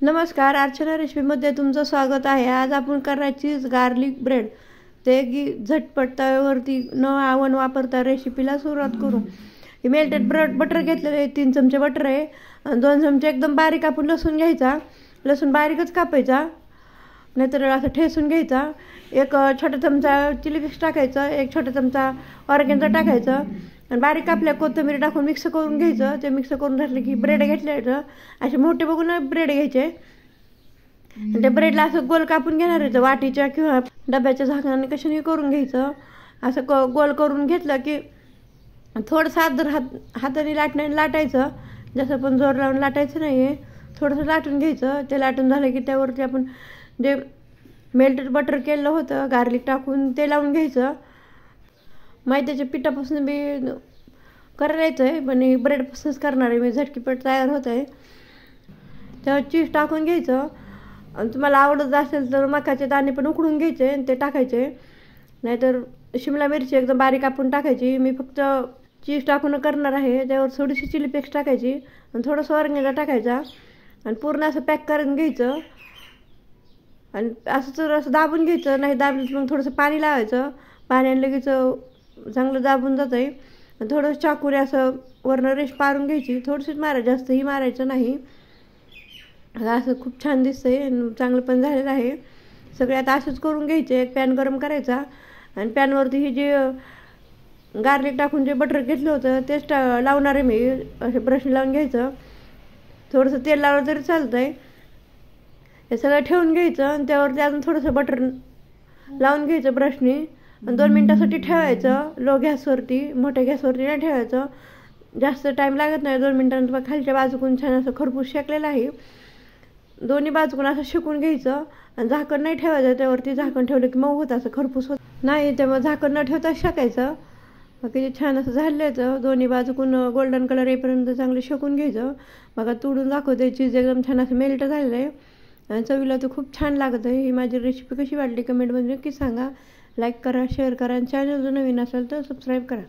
नमस्कार, अर्चना रेसिपीमध्ये तुमचं स्वागत आहे. आज आपण करणार चीज गार्लिक ब्रेड. ते की झटपट तव्यावरती न आवण वापरता रेसिपीला सुरुवात करू. हे मेल्टेड बटर घेतलेलं आहे, 3 चमचे बटर आहे आणि 2 चमचे एकदम बारीक आपण लसूण घ्यायचा. लसूण बारीकच कापायचा, नाहीतर असं ठेसून घ्यायचा. एक छोटा चमचा चिली फ्लेक्स टाकायचं, एक छोटा चमचा ऑर्गेन्झो टाकायचं आणि बारीक कापल्या कोथिंबीर टाकून मिक्स करून घ्यायचं. ते मिक्स करून झालं की ब्रेड घेतले, असे मोठे बघून ब्रेड घ्यायचे आणि त्या ब्रेडला असं गोल कापून घेणार आहे. वाटीच्या किंवा डब्याच्या झाकणाने कशाने करून घ्यायचं. असं गोल करून घेतलं की थोडंसं हाताने लाटायचं. जसं पण जोर लावून लाटायचं नाही आहे, थोडंसं लाटून घ्यायचं. ते लाटून झालं की त्यावरती आपण जे मेल्टेड बटर केलं होतं गार्लिक टाकून ते लावून घ्यायचं. मैद्याच्या पिठापासून बी करायचं आहे, पण ब्रेडपासूनच करणार आहे मी. झटकीपट तयार होत आहे. त्यावर चीज टाकून घ्यायचं आणि तुम्हाला आवडत असेल तर मकाचे दाणे पण उकडून घ्यायचे आणि ते टाकायचे, नाहीतर शिमला मिरची एकदम बारीक कापून टाकायची. मी फक्त चीज टाकून करणार आहे. त्यावर थोडीशी चिली फ्लेक्स टाकायची आणि थोडंसं ऑर्गेन्झो टाकायचा आणि पूर्ण असं पॅक करून घ्यायचं. आणि असं दाबून घ्यायचं. नाही दाबलं मग थोडंसं पाणी लावायचं. पाण्याने लगेच चांगलं दाबून जात आहे. थोडं चाकूने असं वरनं रेश पारून घ्यायची. थोडीशीच मारायची, जास्तही मारायचं नाही. असं खूप छान दिसतंय आणि चांगलं पण झालेलं आहे. सगळे आता असंच करून घ्यायचे. एक पॅन गरम करायचा आणि पॅनवरती हे जे गार्लिक टाकून जे बटर घेतलं होतं तेच लावणार आहे मी. असे ब्रशने लावून घ्यायचं. थोडंसं तेल लावलं तरी चालतं आहे. हे सगळं ठेवून घ्यायचं आणि त्यावरती अजून थोडंसं बटर लावून घ्यायचं ब्रशने आणि 2 मिनटासाठी ठेवायचं लो गॅसवरती. मोठ्या गॅसवरती नाही ठेवायचं, जास्त टाईम लागत नाही. 2 मिनटानंतर खालच्या बाजूकून छान असं खरपूस शेकलेलं आहे. दोन्ही बाजूकून असं शेकून घ्यायचं आणि झाकण नाही ठेवायचं. त्यावरती झाकण ठेवलं की मऊ होतं, असं खरपूस होत नाही. त्यामुळे झाकण न ठेवता शेकायचं. किती छान असं झालं. दोन्ही बाजूकून गोल्डन कलर येईपर्यंत चांगलं शेकून घ्यायचं. बघा तोडून दाखवते, चीज एकदम छान असं मेल्ट झालेलं आहे आणि चवीला तर खूप छान लागत आहे. ही माझी रेसिपी कशी वाटली कमेंटमध्ये नक्की सांगा. लाईक करा, शेअर करा आणि चॅनल जर नवीन असेल तर सबस्क्राईब करा.